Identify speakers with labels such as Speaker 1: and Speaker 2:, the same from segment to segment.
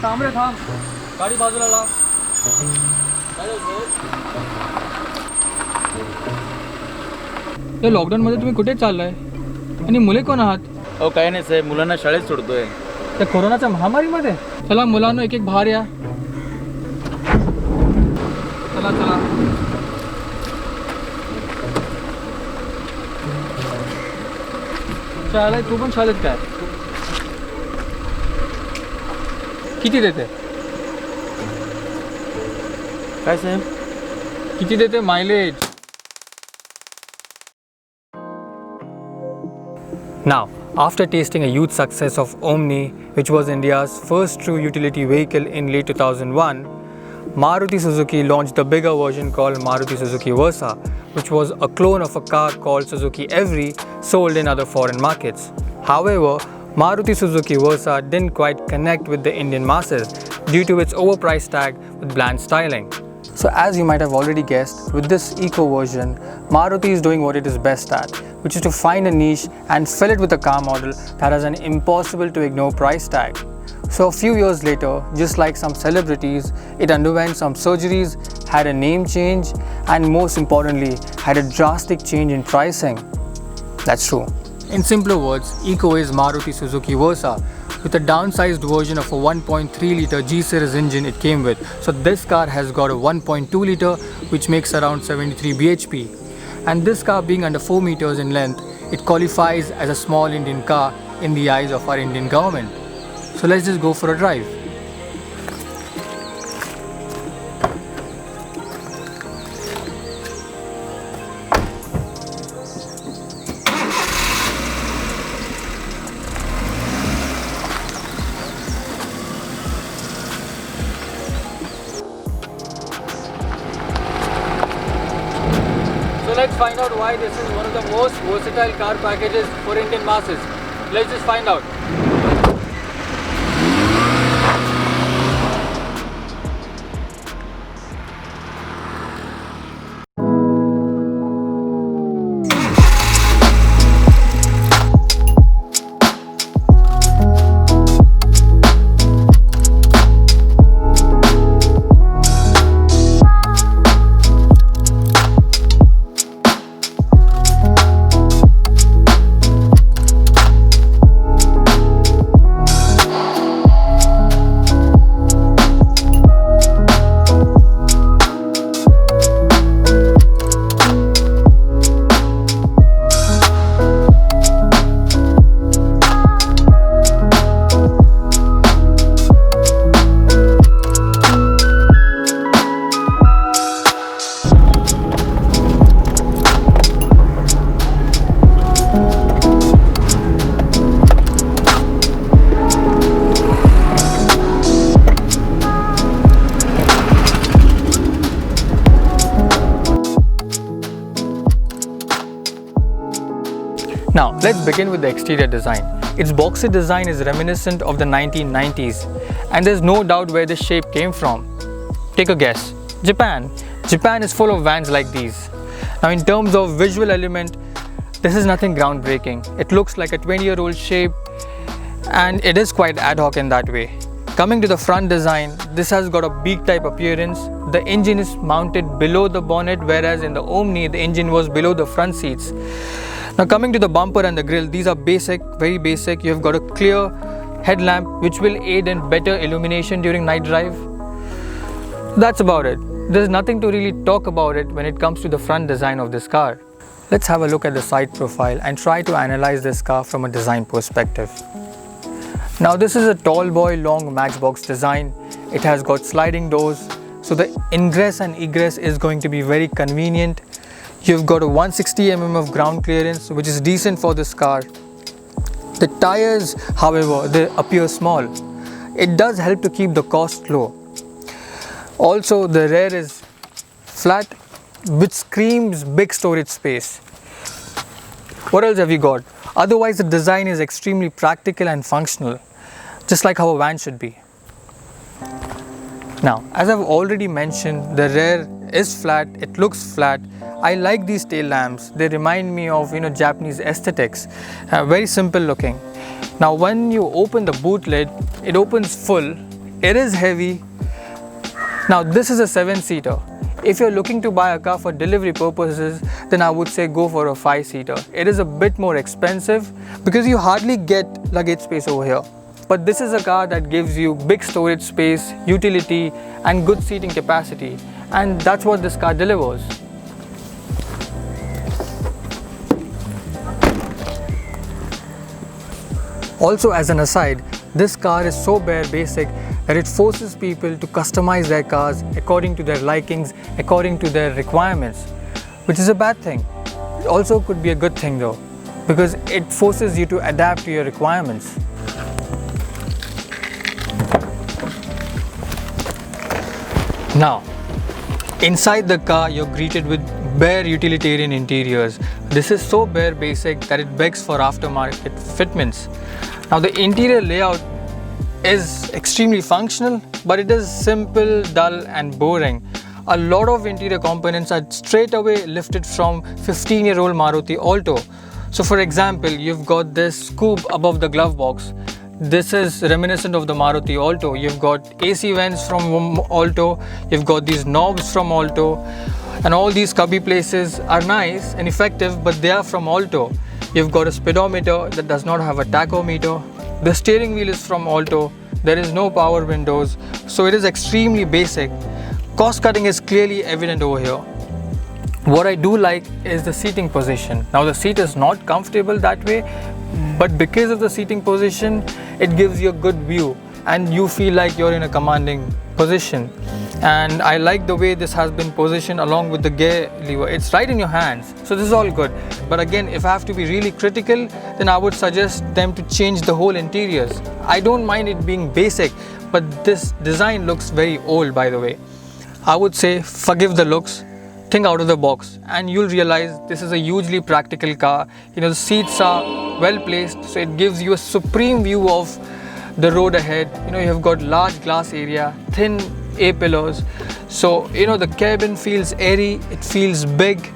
Speaker 1: तांबरे थांब गाडी बाजूला लाव लॉकडाऊन मध्ये तुम्ही कुठे चाललाय आणि मुले कोण आहात?
Speaker 2: अहो काही नाही साहेब, मुलांना शाळेत सोडतोय.
Speaker 1: त्या कोरोनाच्या महामारीमध्ये. चला मुलांना एक एक बाहेर या. चला चला. शाळेत तू पण शाळेत काय? किती देते?
Speaker 2: काय साहेब?
Speaker 1: किती देते mileage? Now, after tasting a huge success of Omni, which was India's first true utility vehicle in late 2001, Maruti Suzuki launched the bigger version called Maruti Suzuki Versa, which was a clone of a car called Suzuki Every sold in other foreign markets. However, Maruti Suzuki Versa didn't quite connect with the Indian masses due to its overpriced tag with bland styling. So as you might have already guessed, with this Eeco version, Maruti is doing what it is best at, which is to find a niche and fill it with a car model that has an impossible to ignore price tag. So a few years later, just like some celebrities, it underwent some surgeries, had a name change, and most importantly, had a drastic change in pricing. That's true. In simpler words, Eeco is Maruti Suzuki Versa, with a downsized version of a 1.3 litre G-series engine it came with. So this car has got a 1.2 litre, which makes around 73 bhp. And this car being under 4 meters in length, it qualifies as a small Indian car in the eyes of our Indian government. So let's just go for a drive. So let's find out why this is one of the most versatile car packages for Indian masses. Let's just find out. Now, let's begin with the exterior design. Its boxy design is reminiscent of the 1990s, and there's no doubt where this shape came from. Take a guess. Japan. Japan is full of vans like these. Now, in terms of visual element, this is nothing groundbreaking. It looks like a 20-year-old shape, and it is quite ad hoc in that way. Coming to the front design, this has got a beak type appearance. The engine is mounted below the bonnet, whereas in the Omni, the engine was below the front seats. Now coming to the bumper and the grille, these are basic, very basic. You have got a clear headlamp which will aid in better illumination during night drive. That's about it. There's nothing to really talk about it when it comes to the front design of this car. Let's have a look at the side profile and try to analyze this car from a design perspective. Now this is a tall boy long matchbox design. It has got sliding doors, so the ingress and egress is going to be very convenient. You've got a 160 mm of ground clearance, which is decent for this car. The tires, however, they appear small. It does help to keep the cost low. Also, the rear is flat, which screams big storage space. What else have you got? Otherwise, the design is extremely practical and functional, just like how a van should be. Now, as I've already mentioned, the rear is flat, it looks flat. I like these tail lamps. They remind me of Japanese aesthetics. Very simple looking. Now when you open the boot lid, it opens full. It is heavy. Now this is a 7-seater. If you're looking to buy a car for delivery purposes, then I would say go for a 5-seater. It is a bit more expensive because you hardly get luggage space over here. But this is a car that gives you big storage space, utility and good seating capacity. And that's what this car delivers. Also, as an aside, this car is so bare basic that it forces people to customize their cars according to their likings, according to their requirements, which is a bad thing. It also could be a good thing though, because it forces you to adapt to your requirements. Now, inside the car, you're greeted with bare utilitarian interiors. This is so bare basic that it begs for aftermarket fitments. Now, the interior layout is extremely functional, but it is simple, dull and boring. A lot of interior components are straight away lifted from 15-year-old Maruti Alto. So for example, you've got this scoop above the glove box. This is reminiscent of the Maruti Alto. You've got AC vents from Alto, you've got these knobs from Alto, and all these cubby places are nice and effective, but they are from Alto. You've got a speedometer that does not have a tachometer. The steering wheel is from Alto. There is no power windows, so it is extremely basic. Cost cutting is clearly evident over here. What I do like is the seating position. Now the seat is not comfortable that way, but because of the seating position, it gives you a good view and you feel like you're in a commanding position. And I like the way this has been positioned along with the gear lever. It's right in your hands, so this is all good. But again, if I have to be really critical, then I would suggest them to change the whole interiors. I don't mind it being basic, but this design looks very old, by the way. I would say forgive the looks, think out of the box, and you'll realize this is a hugely practical car. The seats are well placed, so it gives you a supreme view of the road ahead. You have got large glass area, thin A-pillars, so the cabin feels airy, it feels big,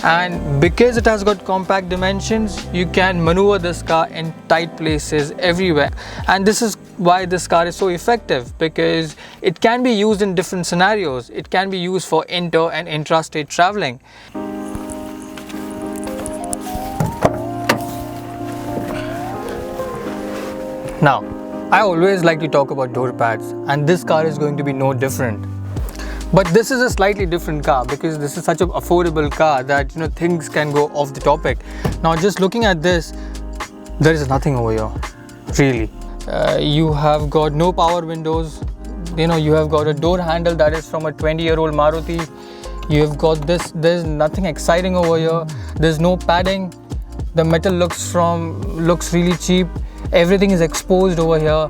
Speaker 1: and because it has got compact dimensions, you can maneuver this car in tight places everywhere. And this is why this car is so effective, because it can be used in different scenarios. It can be used for inter and intrastate traveling. Now, I always like to talk about door pads, and this car is going to be no different. But this is a slightly different car because this is such an affordable car that things can go off the topic. Now just looking at this, there is nothing over here, really. You have got no power windows. You have got a door handle that is from a 20-year-old Maruti. You have got this. There's nothing exciting over here. There's no padding. The metal looks really cheap. Everything is exposed over here,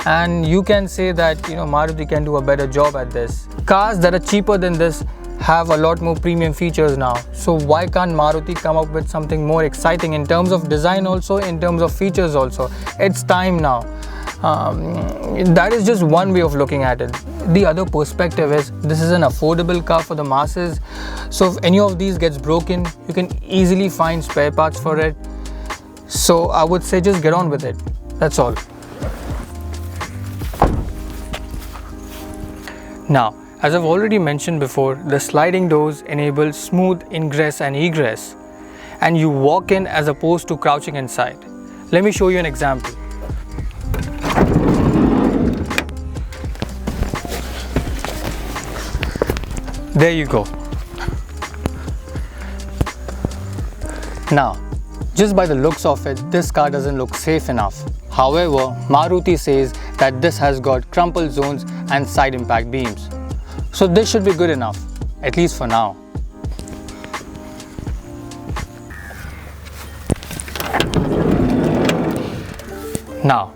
Speaker 1: and you can say that Maruti can do a better job at this. Cars that are cheaper than this have a lot more premium features now, so why can't Maruti come up with something more exciting in terms of design, also in terms of features also? It's time now. That is just one way of looking at it. The other perspective is this is an affordable car for the masses, so if any of these gets broken, you can easily find spare parts for it. So I would say just get on with it. That's all. Now, as I've already mentioned before, the sliding doors enable smooth ingress and egress, and you walk in as opposed to crouching inside. Let me show you an example. There you go. Now, just by the looks of it, this car doesn't look safe enough. However, Maruti says that this has got crumple zones and side impact beams. So this should be good enough, at least for now. Now,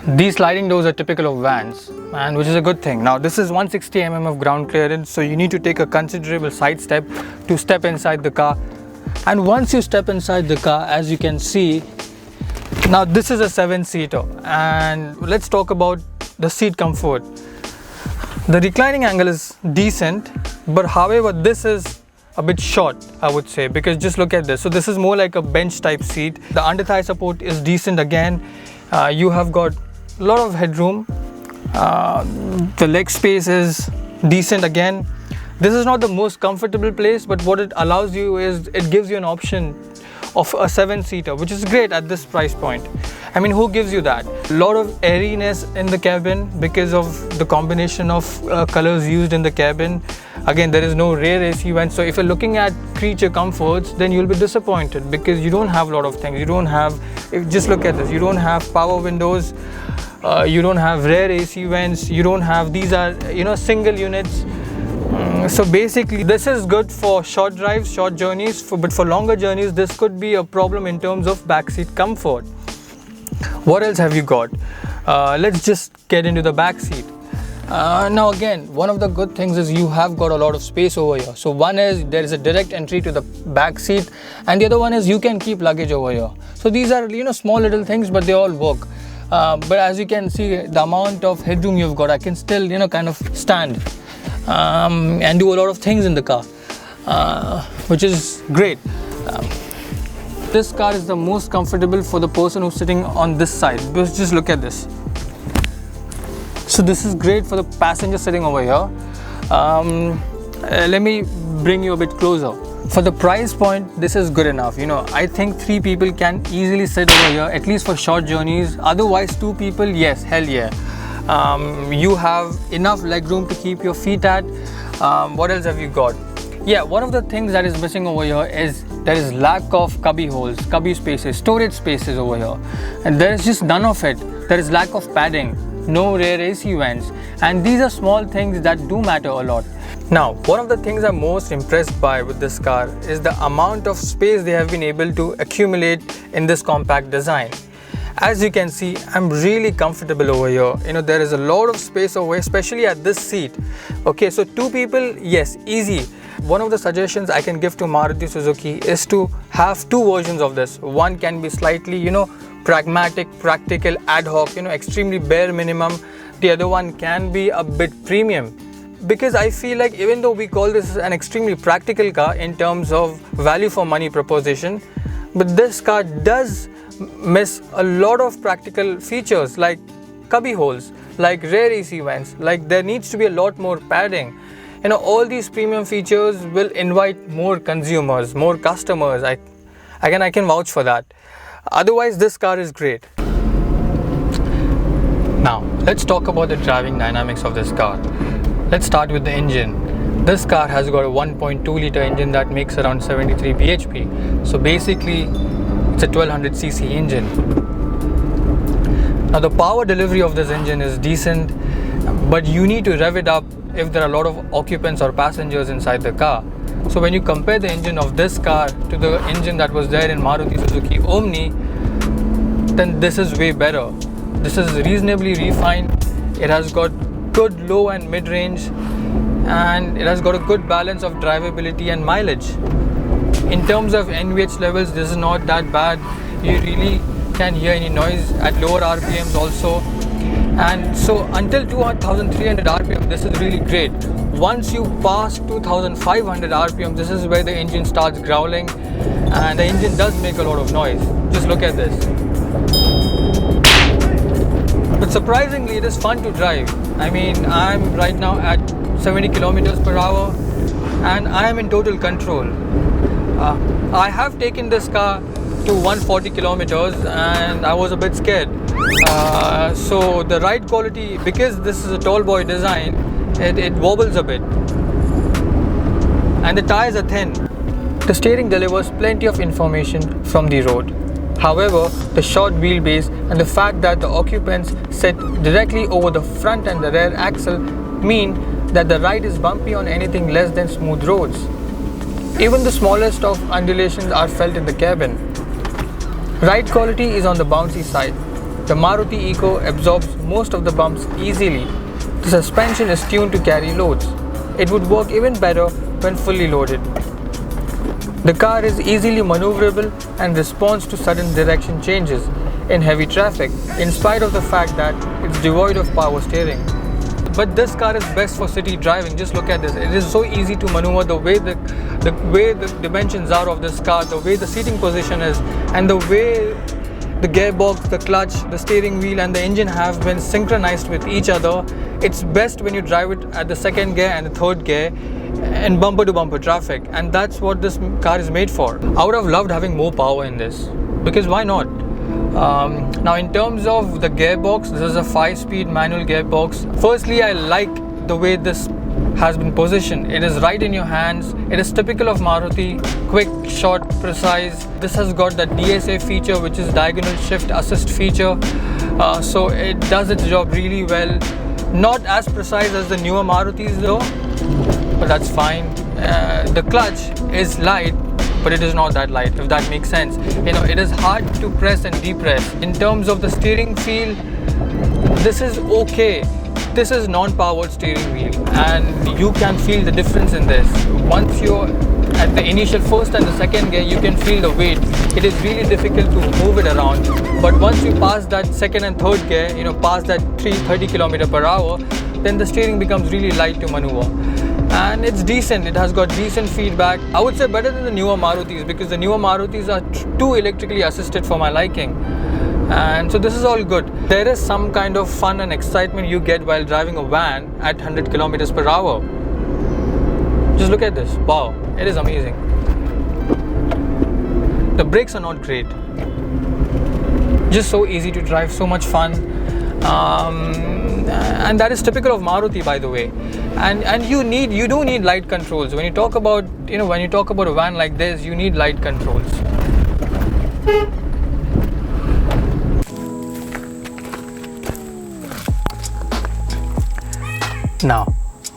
Speaker 1: these sliding doors are typical of vans, and which is a good thing. Now, this is 160 mm of ground clearance, so you need to take a considerable side step to step inside the car. And once you step inside the car, as you can see, now this is a 7-seater, and let's talk about the seat comfort. The reclining angle is decent, But however, this is a bit short, I would say, because just look at this. So this is more like a bench type seat. The under thigh support is decent again. You have got a lot of headroom. The leg space is decent again. This is not the most comfortable place, but what it allows you is it gives you an option of a 7-seater, which is great at this price point. I mean, who gives you that? A lot of airiness in the cabin because of the combination of colors used in the cabin. Again, there is no rear AC vent, so if you're looking at creature comforts, then you'll be disappointed because you don't have a lot of things. You don't have, just look at this, you don't have power windows, you don't have rear AC vents, you don't have, these are, single units. So basically, this is good for short drives, short journeys, but for longer journeys, this could be a problem in terms of backseat comfort. What else have you got? Let's just get into the backseat. Now again, one of the good things is you have got a lot of space over here. So one is there is a direct entry to the back seat, and the other one is you can keep luggage over here. So these are small little things, but they all work. But as you can see, the amount of headroom you've got, I can still kind of stand and do a lot of things in the car, which is great. This car is the most comfortable for the person who's sitting on this side. Just look at this. So this is great for the passenger sitting over here. Let me bring you a bit closer. For the price point, this is good enough. I think 3 people can easily sit over here, at least for short journeys. Otherwise, 2 people, yes, hell yeah. You have enough legroom to keep your feet at. What else have you got? Yeah, one of the things that is missing over here is there is lack of cubby holes, cubby spaces, storage spaces over here. And there is just none of it. There is lack of padding, no rear AC vents, and these are small things that do matter a lot. Now, one of the things I'm most impressed by with this car is the amount of space they have been able to accumulate in this compact design. As you can see, I'm really comfortable over here. There is a lot of space over here, especially at this seat. Okay, so 2 people, yes, easy. One of the suggestions I can give to Maruti Suzuki is to have 2 versions of this. One can be slightly, pragmatic, practical, ad hoc, extremely bare minimum. The other one can be a bit premium. Because I feel like even though we call this an extremely practical car in terms of value for money proposition, but this car does miss a lot of practical features like cubby holes, like rear AC vents, like there needs to be a lot more padding. All these premium features will invite more consumers, more customers. I can vouch for that. Otherwise, this car is great. Now, let's talk about the driving dynamics of this car. Let's start with the engine. This car has got a 1.2 litre engine that makes around 73 bhp. So basically, it's a 1200cc engine. Now the power delivery of this engine is decent, but you need to rev it up if there are a lot of occupants or passengers inside the car. So when you compare the engine of this car to the engine that was there in Maruti Suzuki Omni, then this is way better. This is reasonably refined. It has got good low and mid range, and it has got a good balance of drivability and mileage. In terms of NVH levels, this is not that bad. You really can hear any noise at lower RPMs also. And so until 2300 RPM, this is really great. Once you pass 2500 RPM, this is where the engine starts growling, and the engine does make a lot of noise. Just look at this. But surprisingly, it is fun to drive. I mean, I'm right now at 70 kilometers per hour and I am in total control. I have taken this car to 140 kilometers and I was a bit scared. So the ride quality, because this is a tall boy design, it wobbles a bit. And the tires are thin. The steering delivers plenty of information from the road. However, the short wheelbase and the fact that the occupants sit directly over the front and the rear axle mean that the ride is bumpy on anything less than smooth roads. Even the smallest of undulations are felt in the cabin. Ride quality is on the bouncy side. The Maruti Eeco absorbs most of the bumps easily. The suspension is tuned to carry loads. It would work even better when fully loaded. The car is easily maneuverable and responds to sudden direction changes in heavy traffic, in spite of the fact that it's devoid of power steering. But this car is best for city driving. Just look at this. It is so easy to maneuver. The way the dimensions are of this car, the way the seating position is, and the way the gearbox, the clutch, the steering wheel and the engine have been synchronized with each other. It's best when you drive it at the second gear and the third gear in bumper to bumper traffic, and that's what this car is made for. I would have loved having more power in this, because why not? Now in terms of the gearbox, this is a 5-speed manual gearbox. Firstly, I like the way this has been positioned. It is right in your hands. It is typical of Maruti, quick, short, precise. This has got that DSA feature, which is diagonal shift assist feature, so it does its job really well. Not as precise as the newer Marutis though, but that's fine. The clutch is light, but it is not that light, if that makes sense. You know, it is hard to press and depress. In terms of the steering feel, this is okay. This is non-powered steering wheel, and you can feel the difference in this. Once you're at the initial first and the second gear, you can feel the weight. It is really difficult to move it around, but once you pass that second and third gear, you know, past that 330 km/h, then the steering becomes really light to maneuver. And it's decent. It has got decent feedback. I would say better than the newer Marutis, because the newer Marutis are too electrically assisted for my liking. And so this is all good. There is some kind of fun and excitement you get while driving a van at 100 km/h. Just look at this. Wow, it is amazing. The brakes are not great. Just so easy to drive, so much fun. And that is typical of Maruti, by the way. And you do need light controls. When you talk about a van like this, you need light controls. Now,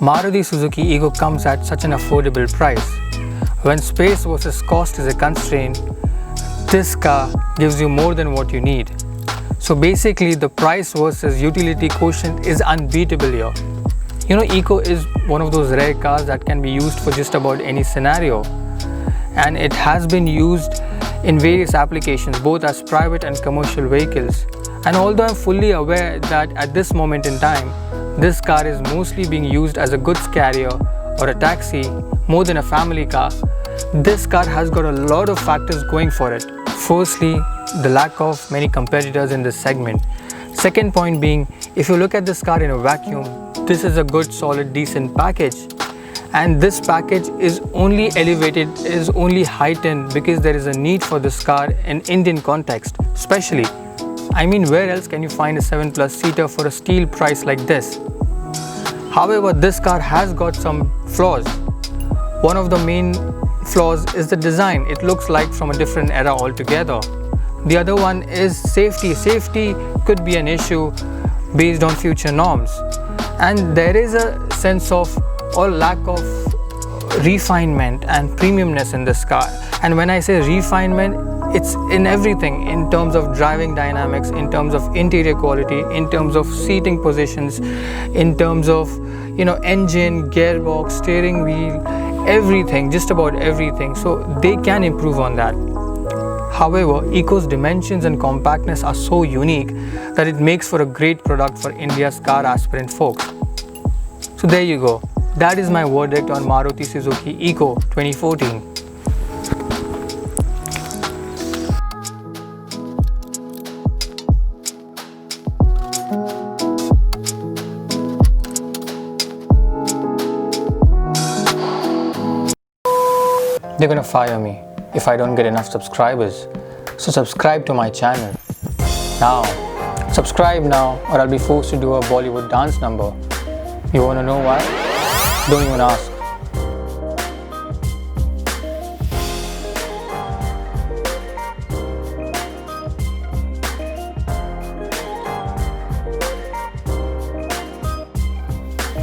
Speaker 1: Maruti Suzuki Eeco comes at such an affordable price. When space versus cost is a constraint, this car gives you more than what you need. So basically, the price versus utility quotient is unbeatable here. You know, Eeco is one of those rare cars that can be used for just about any scenario, and it has been used in various applications, both as private and commercial vehicles. And although I'm fully aware that at this moment in time, this car is mostly being used as a goods carrier or a taxi more than a family car, this car has got a lot of factors going for it. Firstly, the lack of many competitors in this segment. Second point being, if you look at this car in a vacuum, this is a good, solid, decent package. And this package is only elevated, is only heightened because there is a need for this car in Indian context, especially. I mean, where else can you find a 7+ seater for a steal price like this? However, this car has got some flaws. One of the main flaws is the design. It looks like from a different era altogether. The other one is safety. Safety could be an issue based on future norms. And there is a sense of or lack of refinement and premiumness in this car. And when I say refinement, it's in everything, in terms of driving dynamics, in terms of interior quality, in terms of seating positions, in terms of, you know, engine, gearbox, steering wheel, everything, just about everything. So they can improve on that. However, Eeco's dimensions and compactness are so unique that it makes for a great product for India's car aspirant folks. So there you go. That is my verdict on Maruti Suzuki Eeco 2014. They're gonna fire me if I don't get enough subscribers. So subscribe to my channel. Now, subscribe now or I'll be forced to do a Bollywood dance number. You wanna know why? Don't even ask.